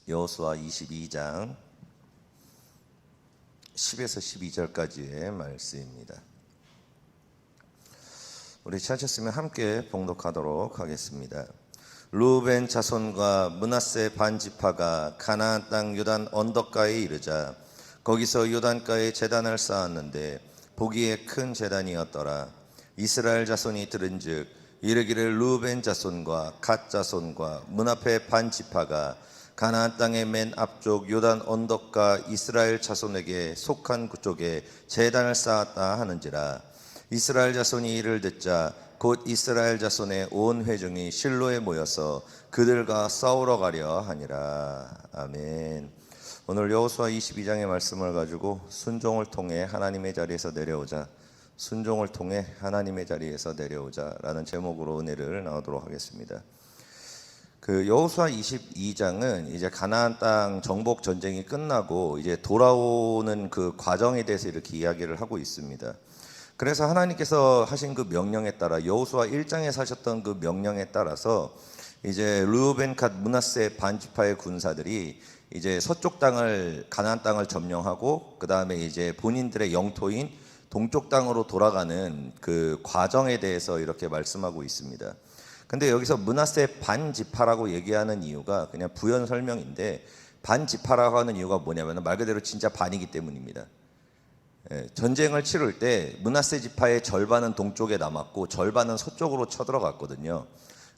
여호수아 22장 10에서 12절까지의 말씀입니다. 우리 찾으셨으면 함께 봉독하도록 하겠습니다. 르우벤 자손과 므낫세 반 지파가 가나안 땅 요단 언덕가에 이르자 거기서 요단가에 제단을 쌓았는데 보기에 큰 제단이었더라. 이스라엘 자손이 들은즉 이르기를 르우벤 자손과 갓 자손과 므낫세 반 지파가 가나안 땅의 맨 앞쪽 요단 언덕가 이스라엘 자손에게 속한 그쪽에 제단을 쌓았다 하는지라. 이스라엘 자손이 이를 듣자 곧 이스라엘 자손의 온 회중이 실로에 모여서 그들과 싸우러 가려 하니라. 아멘. 오늘 여호수아 22장의 말씀을 가지고 순종을 통해 하나님의 자리에서 내려오자, 순종을 통해 하나님의 자리에서 내려오자 라는 제목으로 은혜를 나누도록 하겠습니다. 그 여호수아 22장은 이제 가나안 땅 정복 전쟁이 끝나고 이제 돌아오는 그 과정에 대해서 이렇게 이야기를 하고 있습니다. 그래서 하나님께서 하신 그 명령에 따라 여호수아 1장에서 하셨던 그 명령에 따라서 이제 르우벤 갓 므낫세 반 지파의 군사들이 이제 서쪽 땅을 가나안 땅을 점령하고 그 다음에 이제 본인들의 영토인 동쪽 땅으로 돌아가는 그 과정에 대해서 이렇게 말씀하고 있습니다. 근데 여기서 므낫세 반 지파라고 얘기하는 이유가 그냥 부연 설명인데, 반 지파라고 하는 이유가 뭐냐면 말 그대로 진짜 반이기 때문입니다. 전쟁을 치를 때 므낫세 지파의 절반은 동쪽에 남았고 절반은 서쪽으로 쳐들어갔거든요.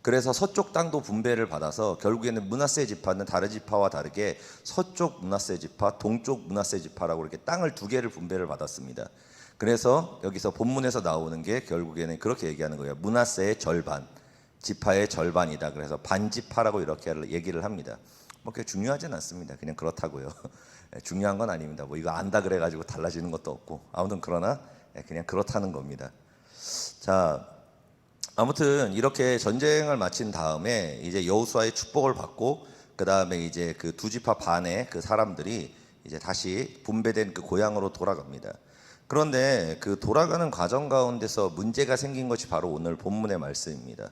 그래서 서쪽 땅도 분배를 받아서 결국에는 므낫세 지파는 다른 지파와 다르게 서쪽 므낫세 지파, 동쪽 므낫세 지파라고 이렇게 땅을 두 개를 분배를 받았습니다. 그래서 여기서 본문에서 나오는 게 결국에는 그렇게 얘기하는 거예요. 므낫세의 절반, 지파의 절반이다. 그래서 반지파라고 이렇게 얘기를 합니다. 뭐 그게 중요하진 않습니다. 그냥 그렇다고요. 중요한 건 아닙니다. 뭐 이거 안다 그래가지고 달라지는 것도 없고, 아무튼 그러나 그냥 그렇다는 겁니다. 자, 아무튼 이렇게 전쟁을 마친 다음에 이제 여호수아의 축복을 받고 그 다음에 이제 그 두 지파 반의 그 사람들이 이제 다시 분배된 그 고향으로 돌아갑니다. 그런데 그 돌아가는 과정 가운데서 문제가 생긴 것이 바로 오늘 본문의 말씀입니다.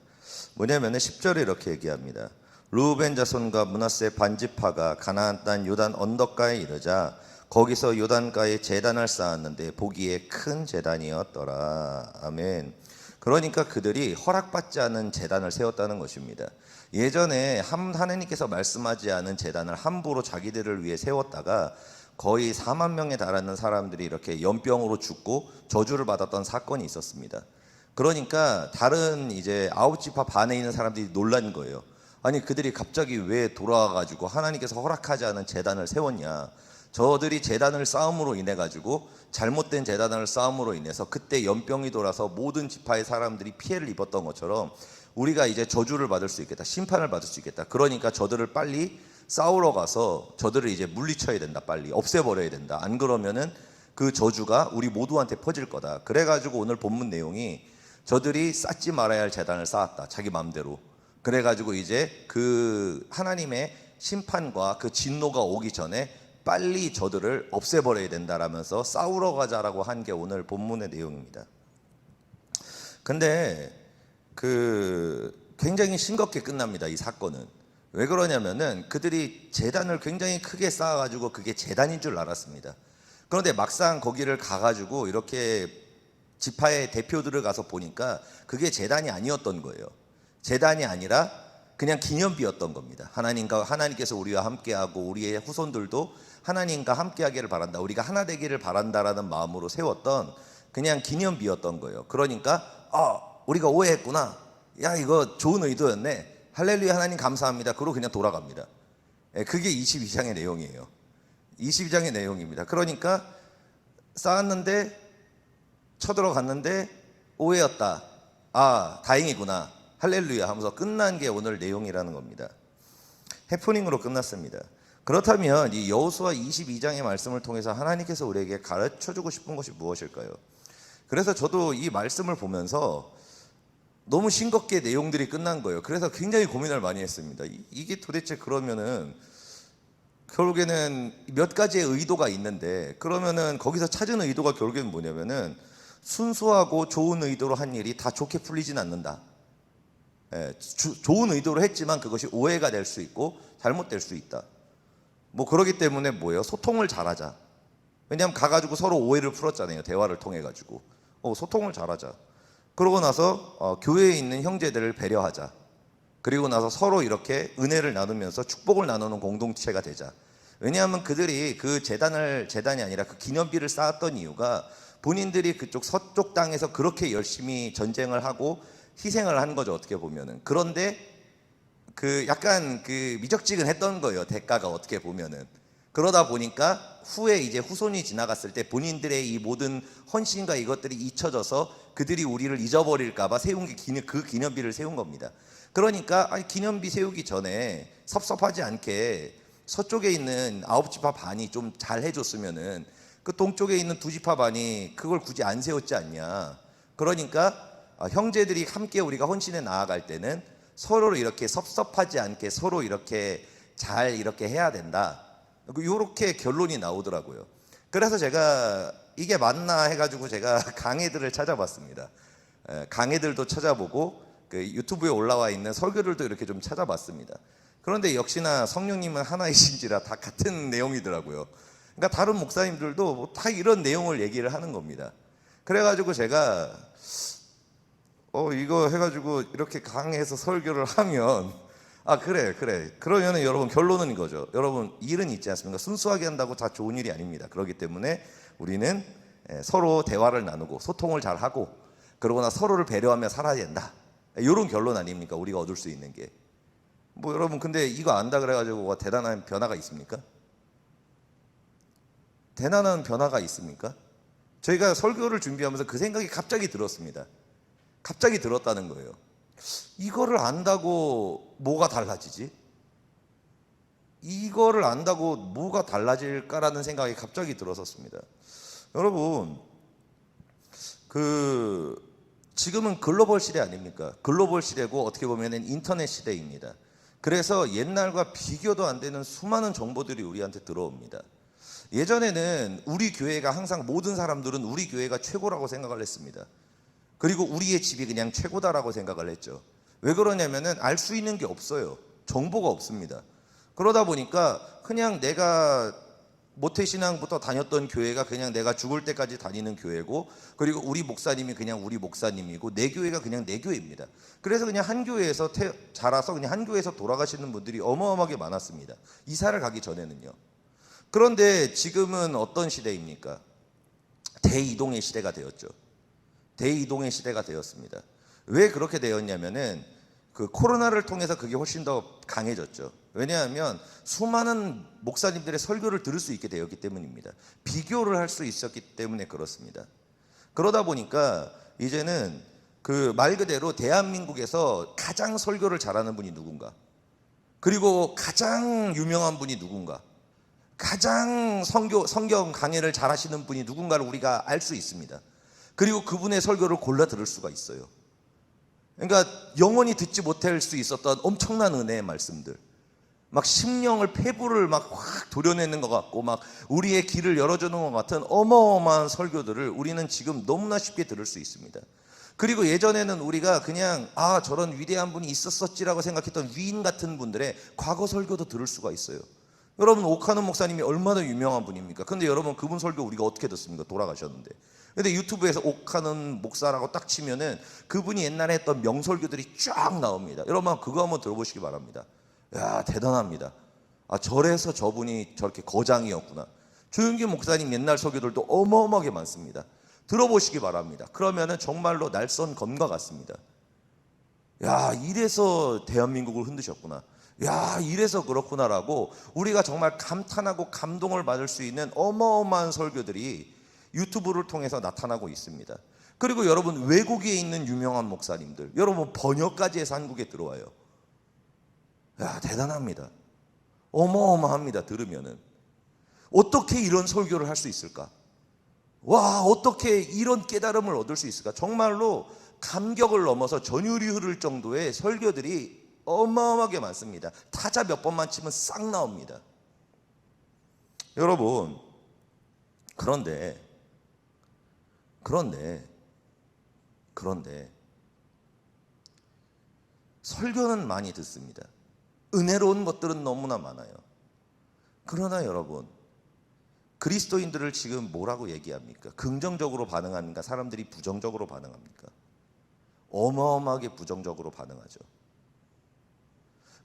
뭐냐면 10절에 이렇게 얘기합니다. 르우벤 자손과 므낫세 반 지파가 가나안 땅 요단 언덕가에 이르자 거기서 요단가에 제단을 쌓았는데 보기에 큰 제단이었더라. 아멘. 그러니까 그들이 허락받지 않은 제단을 세웠다는 것입니다. 예전에 하나님께서 말씀하지 않은 제단을 함부로 자기들을 위해 세웠다가 거의 4만 명에 달하는 사람들이 이렇게 연병으로 죽고 저주를 받았던 사건이 있었습니다. 그러니까 다른 이제 9지파 반에 있는 사람들이 놀란 거예요. 아니 그들이 갑자기 왜 돌아와가지고 하나님께서 허락하지 않은 제단을 세웠냐. 저들이 제단을 쌓음으로 인해 가지고 잘못된 제단을 쌓음으로 인해서 그때 연병이 돌아서 모든 지파의 사람들이 피해를 입었던 것처럼 우리가 이제 저주를 받을 수 있겠다, 심판을 받을 수 있겠다. 그러니까 저들을 빨리 싸우러 가서 저들을 이제 물리쳐야 된다, 빨리 없애버려야 된다. 안 그러면은 그 저주가 우리 모두한테 퍼질 거다. 그래가지고 오늘 본문 내용이 저들이 쌓지 말아야 할 제단을 쌓았다, 자기 마음대로. 그래가지고 이제 그 하나님의 심판과 그 진노가 오기 전에 빨리 저들을 없애버려야 된다라면서 싸우러 가자라고 한 게 오늘 본문의 내용입니다. 근데 그 굉장히 싱겁게 끝납니다, 이 사건은. 왜 그러냐면은 그들이 제단을 굉장히 크게 쌓아가지고 그게 제단인 줄 알았습니다. 그런데 막상 거기를 가가지고 이렇게 지파의 대표들을 가서 보니까 그게 제단이 아니었던 거예요. 제단이 아니라 그냥 기념비였던 겁니다. 하나님께서 우리와 함께하고 우리의 후손들도 하나님과 함께하기를 바란다, 우리가 하나 되기를 바란다라는 마음으로 세웠던 그냥 기념비였던 거예요. 그러니까 우리가 오해했구나, 야 이거 좋은 의도였네, 할렐루야 하나님 감사합니다, 그러고 그냥 돌아갑니다. 그게 22장의 내용이에요. 22장의 내용입니다. 그러니까 쌓았는데 쳐들어갔는데 오해였다, 다행이구나, 할렐루야 하면서 끝난 게 오늘 내용이라는 겁니다. 해프닝으로 끝났습니다. 그렇다면 이 여호수아 22장의 말씀을 통해서 하나님께서 우리에게 가르쳐주고 싶은 것이 무엇일까요? 그래서 저도 이 말씀을 보면서 너무 싱겁게 내용들이 끝난 거예요. 그래서 굉장히 고민을 많이 했습니다. 이게 도대체 그러면은 결국에는 몇 가지의 의도가 있는데, 그러면은 거기서 찾은 의도가 결국에는 뭐냐면은 순수하고 좋은 의도로 한 일이 다 좋게 풀리진 않는다. 좋은 의도로 했지만 그것이 오해가 될 수 있고 잘못될 수 있다. 뭐 그러기 때문에 뭐예요? 소통을 잘하자. 왜냐하면 가가지고 서로 오해를 풀었잖아요. 대화를 통해 가지고 소통을 잘하자. 그러고 나서 교회에 있는 형제들을 배려하자. 그리고 나서 서로 이렇게 은혜를 나누면서 축복을 나누는 공동체가 되자. 왜냐하면 그들이 그 재단이 아니라 그 기념비를 쌓았던 이유가 본인들이 그쪽 서쪽 땅에서 그렇게 열심히 전쟁을 하고 희생을 한 거죠, 어떻게 보면은. 그런데 그 약간 그 미적지근했던 거예요, 대가가 어떻게 보면은. 그러다 보니까 후에 이제 후손이 지나갔을 때 본인들의 이 모든 헌신과 이것들이 잊혀져서 그들이 우리를 잊어버릴까봐 세운 게 그 기념비를 세운 겁니다. 그러니까 기념비 세우기 전에 섭섭하지 않게 서쪽에 있는 9지파 반이 좀 잘 해줬으면은 그 동쪽에 있는 2지파 반이 그걸 굳이 안 세웠지 않냐. 그러니까 형제들이 함께 우리가 헌신에 나아갈 때는 서로를 이렇게 섭섭하지 않게 서로 이렇게 잘 이렇게 해야 된다. 이렇게 결론이 나오더라고요. 그래서 제가 이게 맞나 해가지고 제가 강해들을 찾아봤습니다. 강해들도 찾아보고 그 유튜브에 올라와 있는 설교들도 이렇게 좀 찾아봤습니다. 그런데 역시나 성령님은 하나이신지라 다 같은 내용이더라고요. 그러니까 다른 목사님들도 뭐 다 이런 내용을 얘기를 하는 겁니다. 그래가지고 제가 이거 해가지고 이렇게 강해서 설교를 하면 그래 그러면은 여러분 결론은 이거죠. 여러분 일은 있지 않습니까? 순수하게 한다고 다 좋은 일이 아닙니다. 그렇기 때문에 우리는 서로 대화를 나누고 소통을 잘 하고 그러거나 서로를 배려하며 살아야 된다. 이런 결론 아닙니까? 우리가 얻을 수 있는 게. 뭐 여러분 근데 이거 안다 그래가지고 대단한 변화가 있습니까? 대단한 변화가 있습니까? 저희가 설교를 준비하면서 그 생각이 갑자기 들었습니다. 갑자기 들었다는 거예요. 이거를 안다고 뭐가 달라지지? 이거를 안다고 뭐가 달라질까라는 생각이 갑자기 들었었습니다. 여러분, 지금은 글로벌 시대 아닙니까? 글로벌 시대고 어떻게 보면 인터넷 시대입니다. 그래서 옛날과 비교도 안 되는 수많은 정보들이 우리한테 들어옵니다. 예전에는 우리 교회가 항상 모든 사람들은 우리 교회가 최고라고 생각을 했습니다. 그리고 우리의 집이 그냥 최고다라고 생각을 했죠. 왜 그러냐면은 알 수 있는 게 없어요. 정보가 없습니다. 그러다 보니까 그냥 내가 모태신앙부터 다녔던 교회가 그냥 내가 죽을 때까지 다니는 교회고, 그리고 우리 목사님이 그냥 우리 목사님이고, 내 교회가 그냥 내 교회입니다. 그래서 그냥 한 교회에서 자라서 그냥 한 교회에서 돌아가시는 분들이 어마어마하게 많았습니다. 이사를 가기 전에는요. 그런데 지금은 어떤 시대입니까? 대이동의 시대가 되었죠. 대이동의 시대가 되었습니다. 왜 그렇게 되었냐면은 그 코로나를 통해서 그게 훨씬 더 강해졌죠. 왜냐하면 수많은 목사님들의 설교를 들을 수 있게 되었기 때문입니다. 비교를 할 수 있었기 때문에 그렇습니다. 그러다 보니까 이제는 그 말 그대로 대한민국에서 가장 설교를 잘하는 분이 누군가, 그리고 가장 유명한 분이 누군가, 가장 성경 강해를 잘하시는 분이 누군가를 우리가 알 수 있습니다. 그리고 그분의 설교를 골라 들을 수가 있어요. 그러니까 영원히 듣지 못할 수 있었던 엄청난 은혜의 말씀들, 막 심령을 폐부를 막 확 도려내는 것 같고 막 우리의 길을 열어주는 것 같은 어마어마한 설교들을 우리는 지금 너무나 쉽게 들을 수 있습니다. 그리고 예전에는 우리가 그냥 저런 위대한 분이 있었었지라고 생각했던 위인 같은 분들의 과거 설교도 들을 수가 있어요. 여러분, 오카노 목사님이 얼마나 유명한 분입니까? 근데 여러분, 그분 설교 우리가 어떻게 듣습니까? 돌아가셨는데. 근데 유튜브에서 오카노 목사라고 딱 치면은 그분이 옛날에 했던 명설교들이 쫙 나옵니다. 여러분, 그거 한번 들어보시기 바랍니다. 야, 대단합니다. 저래서 저분이 저렇게 거장이었구나. 조용기 목사님 옛날 설교들도 어마어마하게 많습니다. 들어보시기 바랍니다. 그러면은 정말로 날선 검과 같습니다. 야, 이래서 대한민국을 흔드셨구나. 야, 이래서 그렇구나라고 우리가 정말 감탄하고 감동을 받을 수 있는 어마어마한 설교들이 유튜브를 통해서 나타나고 있습니다. 그리고 여러분, 외국에 있는 유명한 목사님들, 여러분 번역까지 해서 한국에 들어와요. 야, 대단합니다. 어마어마합니다. 들으면은 어떻게 이런 설교를 할 수 있을까? 와, 어떻게 이런 깨달음을 얻을 수 있을까? 정말로 감격을 넘어서 전율이 흐를 정도의 설교들이 어마어마하게 많습니다. 타자 몇 번만 치면 싹 나옵니다. 여러분, 그런데 설교는 많이 듣습니다. 은혜로운 것들은 너무나 많아요. 그러나 여러분, 그리스도인들을 지금 뭐라고 얘기합니까? 긍정적으로 반응합니까? 사람들이 부정적으로 반응합니까? 어마어마하게 부정적으로 반응하죠.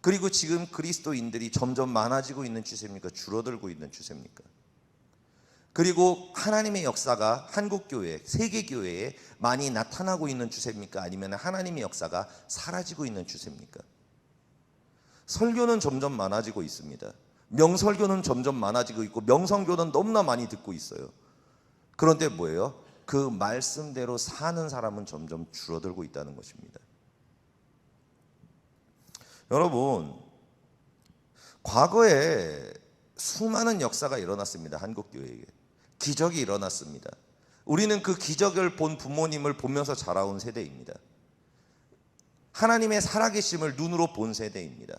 그리고 지금 그리스도인들이 점점 많아지고 있는 추세입니까? 줄어들고 있는 추세입니까? 그리고 하나님의 역사가 한국교회, 세계교회에 많이 나타나고 있는 추세입니까? 아니면 하나님의 역사가 사라지고 있는 추세입니까? 설교는 점점 많아지고 있습니다. 명설교는 점점 많아지고 있고 명성교는 너무나 많이 듣고 있어요. 그런데 뭐예요? 그 말씀대로 사는 사람은 점점 줄어들고 있다는 것입니다. 여러분, 과거에 수많은 역사가 일어났습니다. 한국교회에 기적이 일어났습니다. 우리는 그 기적을 본 부모님을 보면서 자라온 세대입니다. 하나님의 살아계심을 눈으로 본 세대입니다.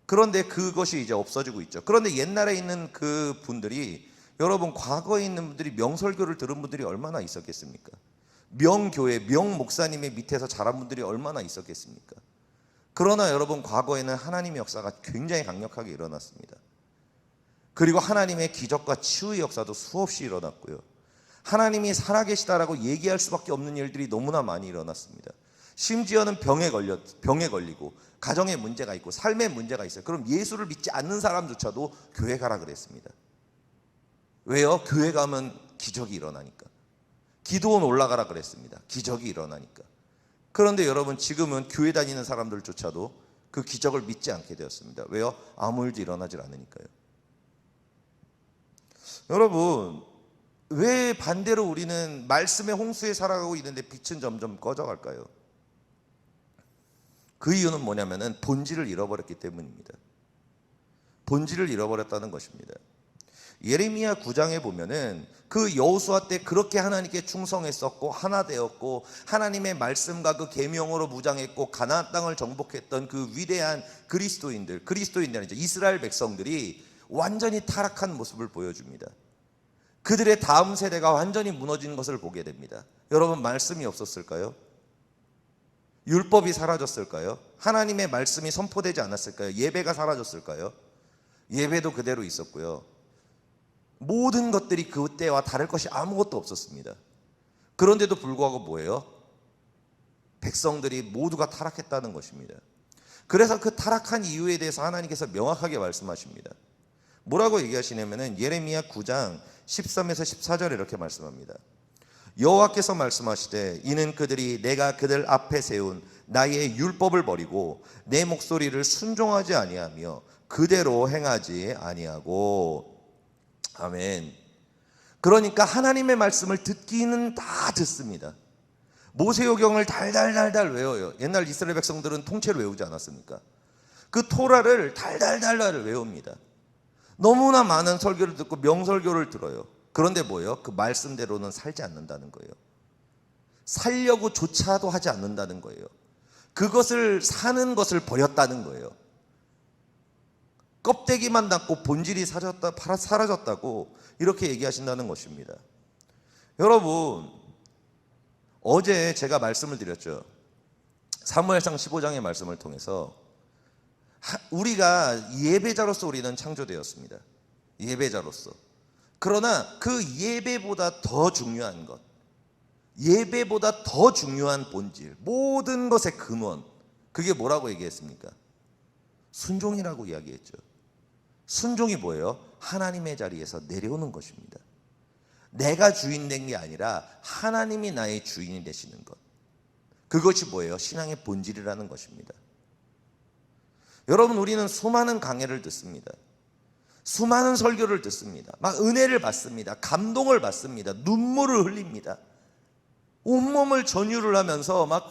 그런데 그것이 이제 없어지고 있죠. 그런데 옛날에 있는 그 분들이, 여러분, 과거에 있는 분들이 명설교를 들은 분들이 얼마나 있었겠습니까? 명교회, 명목사님의 밑에서 자란 분들이 얼마나 있었겠습니까? 그러나 여러분, 과거에는 하나님의 역사가 굉장히 강력하게 일어났습니다. 그리고 하나님의 기적과 치유의 역사도 수없이 일어났고요. 하나님이 살아계시다라고 얘기할 수밖에 없는 일들이 너무나 많이 일어났습니다. 심지어는 병에 걸리고 가정에 문제가 있고 삶에 문제가 있어요. 그럼 예수를 믿지 않는 사람조차도 교회 가라 그랬습니다. 왜요? 교회 가면 기적이 일어나니까. 기도원 올라가라 그랬습니다. 기적이 일어나니까. 그런데 여러분, 지금은 교회 다니는 사람들조차도 그 기적을 믿지 않게 되었습니다. 왜요? 아무 일도 일어나질 않으니까요. 여러분, 왜 반대로 우리는 말씀의 홍수에 살아가고 있는데 빛은 점점 꺼져갈까요? 그 이유는 뭐냐면은 본질을 잃어버렸기 때문입니다. 본질을 잃어버렸다는 것입니다. 예레미야 9장에 보면은 그 여호수아 때 그렇게 하나님께 충성했었고 하나 되었고 하나님의 말씀과 그 계명으로 무장했고 가나안 땅을 정복했던 그 위대한 그리스도인들이 아니죠, 이스라엘 백성들이 완전히 타락한 모습을 보여줍니다. 그들의 다음 세대가 완전히 무너진 것을 보게 됩니다. 여러분, 말씀이 없었을까요? 율법이 사라졌을까요? 하나님의 말씀이 선포되지 않았을까요? 예배가 사라졌을까요? 예배도 그대로 있었고요. 모든 것들이 그때와 다를 것이 아무것도 없었습니다. 그런데도 불구하고 뭐예요? 백성들이 모두가 타락했다는 것입니다. 그래서 그 타락한 이유에 대해서 하나님께서 명확하게 말씀하십니다. 뭐라고 얘기하시냐면은 예레미야 9장 13에서 14절에 이렇게 말씀합니다. 여호와께서 말씀하시되 이는 그들이 내가 그들 앞에 세운 나의 율법을 버리고 내 목소리를 순종하지 아니하며 그대로 행하지 아니하고. 아멘. 그러니까 하나님의 말씀을 듣기는 다 듣습니다. 모세오경을 달달달달 외워요. 옛날 이스라엘 백성들은 통째로 외우지 않았습니까? 그 토라를 달달달달 외웁니다. 너무나 많은 설교를 듣고 명설교를 들어요. 그런데 뭐예요? 그 말씀대로는 살지 않는다는 거예요. 살려고 조차도 하지 않는다는 거예요. 그것을 사는 것을 버렸다는 거예요. 껍데기만 남고 본질이 사라졌다고 이렇게 얘기하신다는 것입니다. 여러분, 어제 제가 말씀을 드렸죠. 사무엘상 15장의 말씀을 통해서 우리가 예배자로서 우리는 창조되었습니다. 예배자로서. 그러나 그 예배보다 더 중요한 것, 예배보다 더 중요한 본질, 모든 것의 근원, 그게 뭐라고 얘기했습니까? 순종이라고 이야기했죠. 순종이 뭐예요? 하나님의 자리에서 내려오는 것입니다. 내가 주인 된 게 아니라 하나님이 나의 주인이 되시는 것, 그것이 뭐예요? 신앙의 본질이라는 것입니다. 여러분, 우리는 수많은 강해를 듣습니다. 수많은 설교를 듣습니다. 막 은혜를 받습니다. 감동을 받습니다. 눈물을 흘립니다. 온몸을 전율을 하면서 막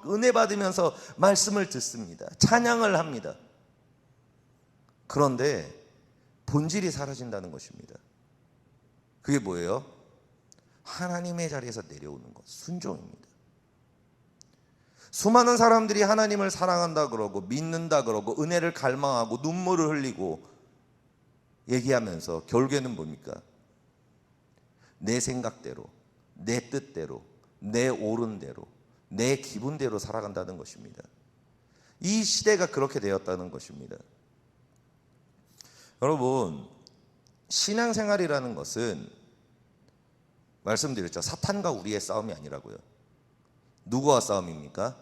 은혜 받으면서 말씀을 듣습니다. 찬양을 합니다. 그런데 본질이 사라진다는 것입니다. 그게 뭐예요? 하나님의 자리에서 내려오는 것, 순종입니다. 수많은 사람들이 하나님을 사랑한다 그러고 믿는다 그러고 은혜를 갈망하고 눈물을 흘리고 얘기하면서 결국에는 뭡니까? 내 생각대로, 내 뜻대로, 내 옳은 대로, 내 기분대로 살아간다는 것입니다. 이 시대가 그렇게 되었다는 것입니다. 여러분, 신앙생활이라는 것은 말씀드렸죠. 사탄과 우리의 싸움이 아니라고요. 누구와 싸움입니까?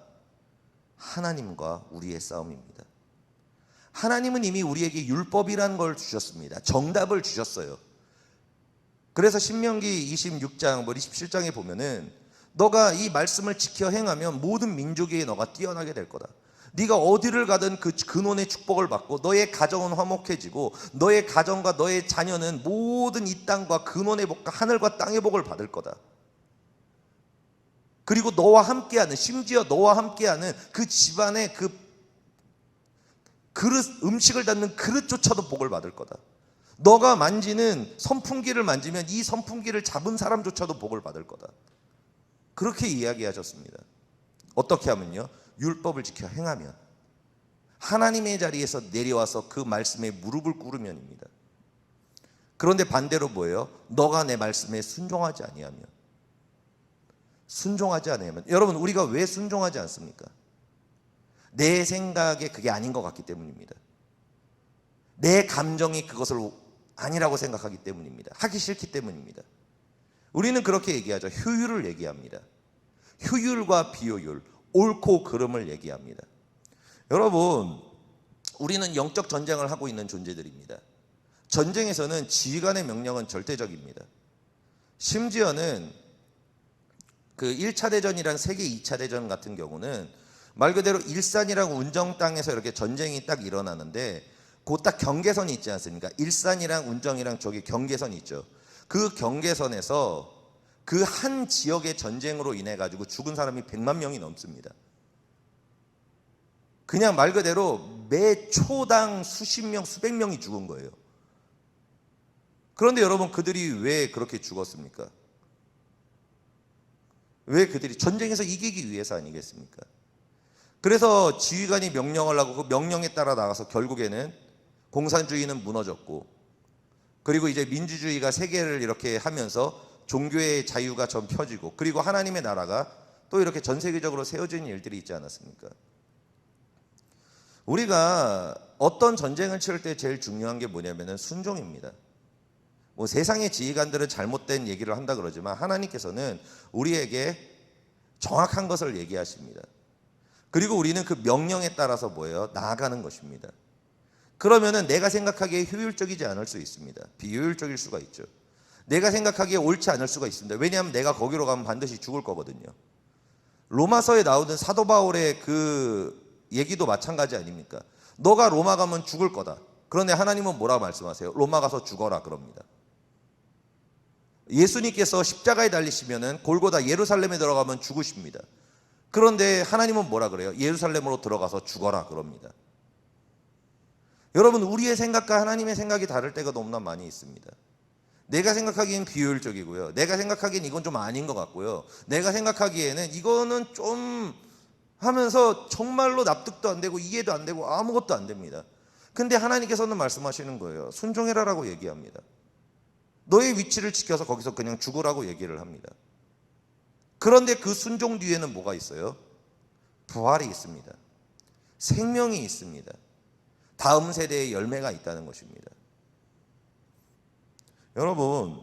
하나님과 우리의 싸움입니다. 하나님은 이미 우리에게 율법이라는 걸 주셨습니다. 정답을 주셨어요. 그래서 신명기 26장, 27장에 보면은 너가 이 말씀을 지켜 행하면 모든 민족에 너가 뛰어나게 될 거다. 네가 어디를 가든 그 근원의 축복을 받고 너의 가정은 화목해지고 너의 가정과 너의 자녀는 모든 이 땅과 근원의 복과 하늘과 땅의 복을 받을 거다. 그리고 너와 함께하는, 심지어 너와 함께하는 그 집안의 그 그릇, 음식을 담는 그릇조차도 복을 받을 거다. 너가 만지는 선풍기를 만지면 이 선풍기를 잡은 사람조차도 복을 받을 거다. 그렇게 이야기하셨습니다. 어떻게 하면요? 율법을 지켜 행하면, 하나님의 자리에서 내려와서 그 말씀에 무릎을 꿇으면입니다. 그런데 반대로 뭐예요? 너가 내 말씀에 순종하지 아니하면, 여러분, 우리가 왜 순종하지 않습니까? 내 생각에 그게 아닌 것 같기 때문입니다. 내 감정이 그것을 아니라고 생각하기 때문입니다. 하기 싫기 때문입니다. 우리는 그렇게 얘기하죠. 효율을 얘기합니다. 효율과 비효율, 옳고 그름을 얘기합니다. 여러분, 우리는 영적 전쟁을 하고 있는 존재들입니다. 전쟁에서는 지휘관의 명령은 절대적입니다. 심지어는 그 1차 대전이랑 세계 2차 대전 같은 경우는 말 그대로 일산이랑 운정 땅에서 이렇게 전쟁이 딱 일어나는데 그 딱 경계선이 있지 않습니까? 일산이랑 운정이랑 저기 경계선이 있죠. 그 경계선에서 그 한 지역의 전쟁으로 인해 가지고 죽은 사람이 100만 명이 넘습니다. 그냥 말 그대로 매 초당 수십 명, 수백 명이 죽은 거예요. 그런데 여러분, 그들이 왜 그렇게 죽었습니까? 왜 그들이 전쟁에서 이기기 위해서 아니겠습니까? 그래서 지휘관이 명령을 하고 그 명령에 따라 나가서 결국에는 공산주의는 무너졌고, 그리고 이제 민주주의가 세계를 이렇게 하면서 종교의 자유가 전 펴지고, 그리고 하나님의 나라가 또 이렇게 전 세계적으로 세워지는 일들이 있지 않았습니까? 우리가 어떤 전쟁을 치를 때 제일 중요한 게 뭐냐면은 순종입니다. 뭐 세상의 지휘관들은 잘못된 얘기를 한다 그러지만 하나님께서는 우리에게 정확한 것을 얘기하십니다. 그리고 우리는 그 명령에 따라서 뭐예요? 나아가는 것입니다. 그러면은 내가 생각하기에 효율적이지 않을 수 있습니다. 비효율적일 수가 있죠. 내가 생각하기에 옳지 않을 수가 있습니다. 왜냐하면 내가 거기로 가면 반드시 죽을 거거든요. 로마서에 나오는 사도 바울의 그 얘기도 마찬가지 아닙니까? 너가 로마 가면 죽을 거다. 그런데 하나님은 뭐라고 말씀하세요? 로마 가서 죽어라 그럽니다. 예수님께서 십자가에 달리시면은 골고다 예루살렘에 들어가면 죽으십니다. 그런데 하나님은 뭐라 그래요? 예루살렘으로 들어가서 죽어라 그럽니다. 여러분, 우리의 생각과 하나님의 생각이 다를 때가 너무나 많이 있습니다. 내가 생각하기엔 비효율적이고요. 내가 생각하기엔 이건 좀 아닌 것 같고요. 내가 생각하기에는 이거는 좀 하면서 정말로 납득도 안 되고 이해도 안 되고 아무것도 안 됩니다. 근데 하나님께서는 말씀하시는 거예요. 순종해라라고 얘기합니다. 너의 위치를 지켜서 거기서 그냥 죽으라고 얘기를 합니다. 그런데 그 순종 뒤에는 뭐가 있어요? 부활이 있습니다. 생명이 있습니다. 다음 세대의 열매가 있다는 것입니다. 여러분,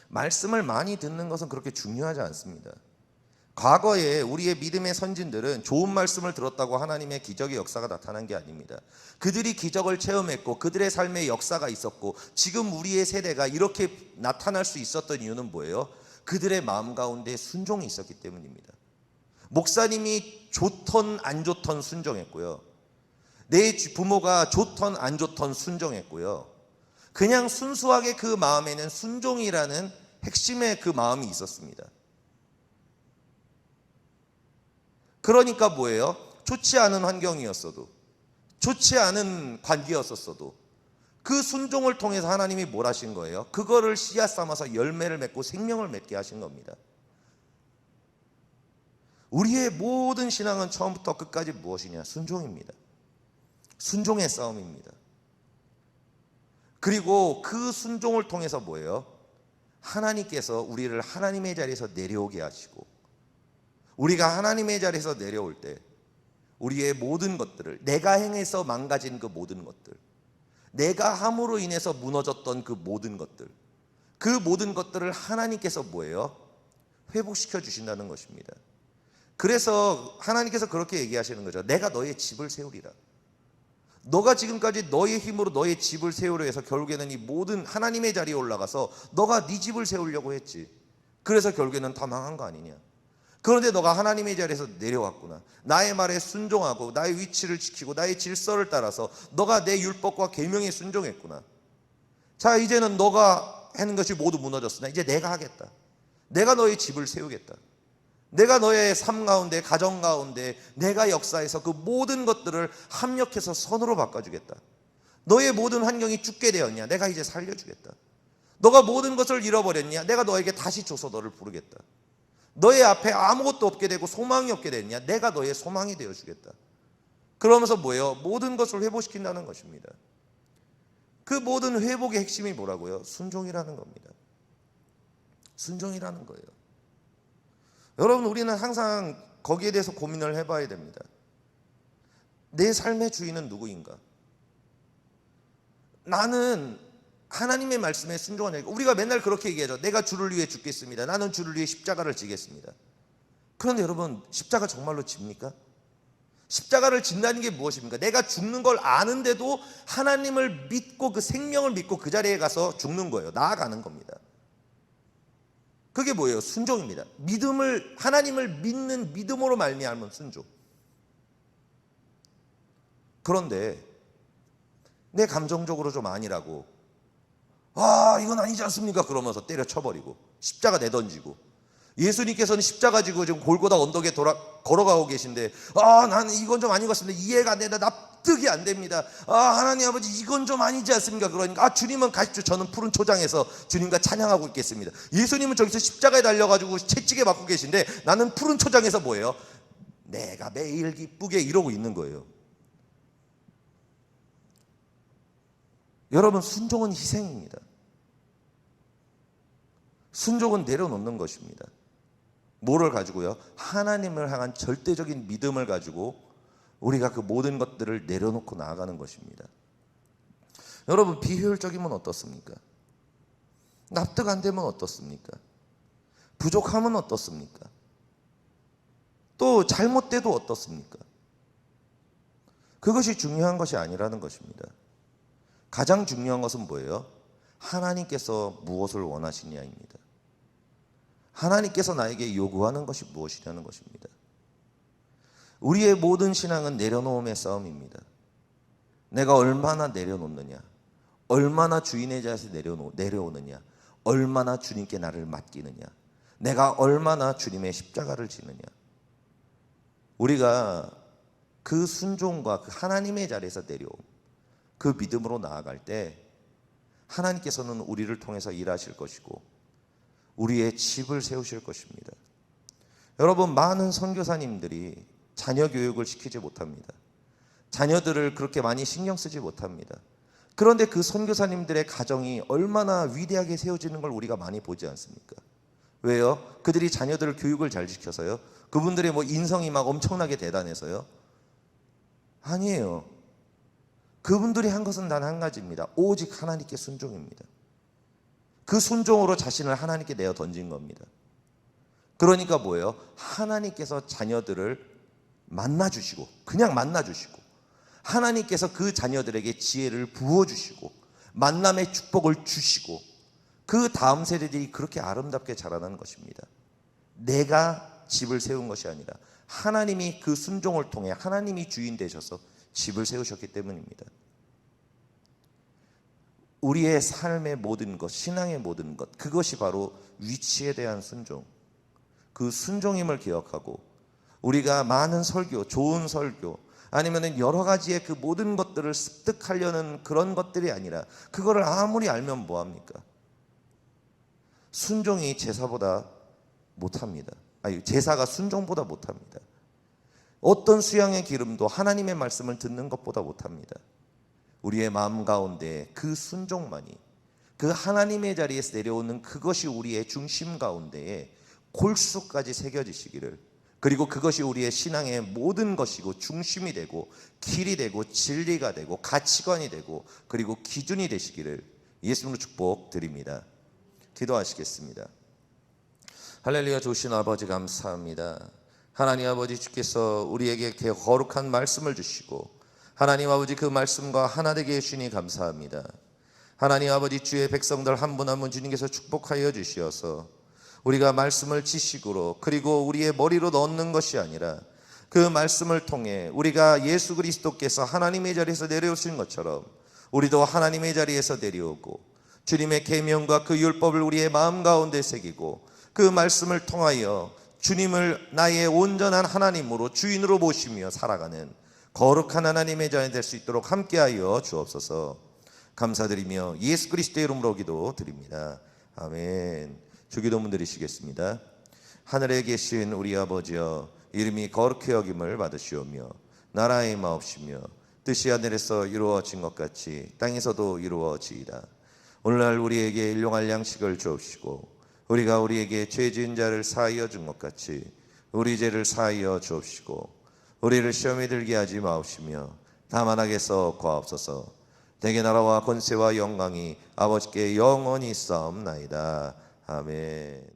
말씀을 많이 듣는 것은 그렇게 중요하지 않습니다. 과거에 우리의 믿음의 선진들은 좋은 말씀을 들었다고 하나님의 기적의 역사가 나타난 게 아닙니다. 그들이 기적을 체험했고 그들의 삶의 역사가 있었고 지금 우리의 세대가 이렇게 나타날 수 있었던 이유는 뭐예요? 그들의 마음 가운데 순종이 있었기 때문입니다. 목사님이 좋던 안 좋던 순종했고요. 내 부모가 좋던 안 좋던 순종했고요. 그냥 순수하게 그 마음에는 순종이라는 핵심의 그 마음이 있었습니다. 그러니까 뭐예요? 좋지 않은 환경이었어도, 좋지 않은 관계였었어도 그 순종을 통해서 하나님이 뭘 하신 거예요? 그거를 씨앗 삼아서 열매를 맺고 생명을 맺게 하신 겁니다. 우리의 모든 신앙은 처음부터 끝까지 무엇이냐? 순종입니다. 순종의 싸움입니다. 그리고 그 순종을 통해서 뭐예요? 하나님께서 우리를 하나님의 자리에서 내려오게 하시고, 우리가 하나님의 자리에서 내려올 때 우리의 모든 것들을, 내가 행해서 망가진 그 모든 것들, 내가 함으로 인해서 무너졌던 그 모든 것들, 그 모든 것들을 하나님께서 뭐예요? 회복시켜 주신다는 것입니다. 그래서 하나님께서 그렇게 얘기하시는 거죠. 내가 너의 집을 세우리라. 너가 지금까지 너의 힘으로 너의 집을 세우려 해서 결국에는 이 모든 하나님의 자리에 올라가서 너가 네 집을 세우려고 했지. 그래서 결국에는 다 망한 거 아니냐. 그런데 너가 하나님의 자리에서 내려왔구나. 나의 말에 순종하고 나의 위치를 지키고 나의 질서를 따라서 너가 내 율법과 계명에 순종했구나. 자, 이제는 너가 하는 것이 모두 무너졌으나 이제 내가 하겠다. 내가 너의 집을 세우겠다. 내가 너의 삶 가운데, 가정 가운데 내가 역사해서 그 모든 것들을 합력해서 선으로 바꿔주겠다. 너의 모든 환경이 죽게 되었냐? 내가 이제 살려주겠다. 너가 모든 것을 잃어버렸냐? 내가 너에게 다시 줘서 너를 부르겠다. 너의 앞에 아무것도 없게 되고 소망이 없게 됐냐? 내가 너의 소망이 되어주겠다. 그러면서 뭐예요? 모든 것을 회복시킨다는 것입니다. 그 모든 회복의 핵심이 뭐라고요? 순종이라는 겁니다. 순종이라는 거예요. 여러분, 우리는 항상 거기에 대해서 고민을 해봐야 됩니다. 내 삶의 주인은 누구인가? 나는 하나님의 말씀에 순종하는, 우리가 맨날 그렇게 얘기하죠. 내가 주를 위해 죽겠습니다. 나는 주를 위해 십자가를 지겠습니다. 그런데 여러분, 십자가 정말로 집니까? 십자가를 진다는 게 무엇입니까? 내가 죽는 걸 아는데도 하나님을 믿고 그 생명을 믿고 그 자리에 가서 죽는 거예요. 나아가는 겁니다. 그게 뭐예요? 순종입니다. 믿음을, 하나님을 믿는 믿음으로 말미암은 순종. 그런데 내 감정적으로 좀 아니라고, 이건 아니지 않습니까? 그러면서 때려쳐버리고 십자가 내던지고, 예수님께서는 십자가 지고 지금 골고다 언덕에 걸어가고 계신데, 나는 이건 좀 아닌 것 같습니다. 이해가 안 된다. 납득이 안 됩니다. 하나님 아버지, 이건 좀 아니지 않습니까? 그러니까 주님은 가십시오. 저는 푸른 초장에서 주님과 찬양하고 있겠습니다. 예수님은 저기서 십자가에 달려가지고 채찍에 맞고 계신데, 나는 푸른 초장에서 뭐예요? 내가 매일 기쁘게 이러고 있는 거예요. 여러분, 순종은 희생입니다. 순종은 내려놓는 것입니다. 뭐를 가지고요? 하나님을 향한 절대적인 믿음을 가지고 우리가 그 모든 것들을 내려놓고 나아가는 것입니다. 여러분, 비효율적이면 어떻습니까? 납득 안 되면 어떻습니까? 부족하면 어떻습니까? 또 잘못돼도 어떻습니까? 그것이 중요한 것이 아니라는 것입니다. 가장 중요한 것은 뭐예요? 하나님께서 무엇을 원하시냐입니다. 하나님께서 나에게 요구하는 것이 무엇이냐는 것입니다. 우리의 모든 신앙은 내려놓음의 싸움입니다. 내가 얼마나 내려놓느냐, 얼마나 주인의 자리에서 내려오느냐, 얼마나 주님께 나를 맡기느냐, 내가 얼마나 주님의 십자가를 지느냐. 우리가 그 순종과 그 하나님의 자리에서 내려옴, 그 믿음으로 나아갈 때 하나님께서는 우리를 통해서 일하실 것이고 우리의 집을 세우실 것입니다. 여러분, 많은 선교사님들이 자녀 교육을 시키지 못합니다. 자녀들을 그렇게 많이 신경 쓰지 못합니다. 그런데 그 선교사님들의 가정이 얼마나 위대하게 세워지는 걸 우리가 많이 보지 않습니까? 왜요? 그들이 자녀들을 교육을 잘 시켜서요? 그분들의 인성이 막 엄청나게 대단해서요? 아니에요. 그분들이 한 것은 단 한 가지입니다. 오직 하나님께 순종입니다. 그 순종으로 자신을 하나님께 내어 던진 겁니다. 그러니까 뭐예요? 하나님께서 자녀들을 만나주시고, 그냥 만나주시고, 하나님께서 그 자녀들에게 지혜를 부어주시고 만남의 축복을 주시고, 그 다음 세대들이 그렇게 아름답게 자라나는 것입니다. 내가 집을 세운 것이 아니라 하나님이 그 순종을 통해 하나님이 주인 되셔서 집을 세우셨기 때문입니다. 우리의 삶의 모든 것, 신앙의 모든 것, 그것이 바로 위치에 대한 순종, 그 순종임을 기억하고 우리가 많은 설교, 좋은 설교, 아니면 여러 가지의 그 모든 것들을 습득하려는 그런 것들이 아니라, 그거를 아무리 알면 뭐합니까? 순종이 제사보다 못합니다. 제사가 순종보다 못합니다. 어떤 수양의 기름도 하나님의 말씀을 듣는 것보다 못합니다. 우리의 마음 가운데 그 순종만이, 그 하나님의 자리에서 내려오는 그것이 우리의 중심 가운데에 골수까지 새겨지시기를, 그리고 그것이 우리의 신앙의 모든 것이고 중심이 되고 길이 되고 진리가 되고 가치관이 되고 그리고 기준이 되시기를 예수님으로 축복드립니다. 기도하시겠습니다. 할렐루야. 좋으신 아버지 감사합니다. 하나님 아버지, 주께서 우리에게 거룩한 말씀을 주시고 하나님 아버지 그 말씀과 하나 되게 해주시니 감사합니다. 하나님 아버지, 주의 백성들 한 분 한 분 주님께서 축복하여 주시어서 우리가 말씀을 지식으로 그리고 우리의 머리로 넣는 것이 아니라 그 말씀을 통해 우리가 예수 그리스도께서 하나님의 자리에서 내려오신 것처럼 우리도 하나님의 자리에서 내려오고 주님의 계명과 그 율법을 우리의 마음 가운데 새기고 그 말씀을 통하여 주님을 나의 온전한 하나님으로 주인으로 모시며 살아가는 거룩한 하나님의 자녀 될 수 있도록 함께하여 주옵소서. 감사드리며 예수 그리스도의 이름으로 기도드립니다. 아멘. 주기도문 드리시겠습니다. 하늘에 계신 우리 아버지여, 이름이 거룩히 여김을 받으시오며 나라의 마옵시며 뜻이 하늘에서 이루어진 것 같이 땅에서도 이루어지이다. 오늘날 우리에게 일용할 양식을 주옵시고 우리가 우리에게 죄 지은 자를 사하여 준 것 같이 우리 죄를 사하여 주옵시고 우리를 시험에 들게 하지 마옵시며 다만 악에서 구하옵소서. 대개 나라와 권세와 영광이 아버지께 영원히 있사옵나이다. 아멘.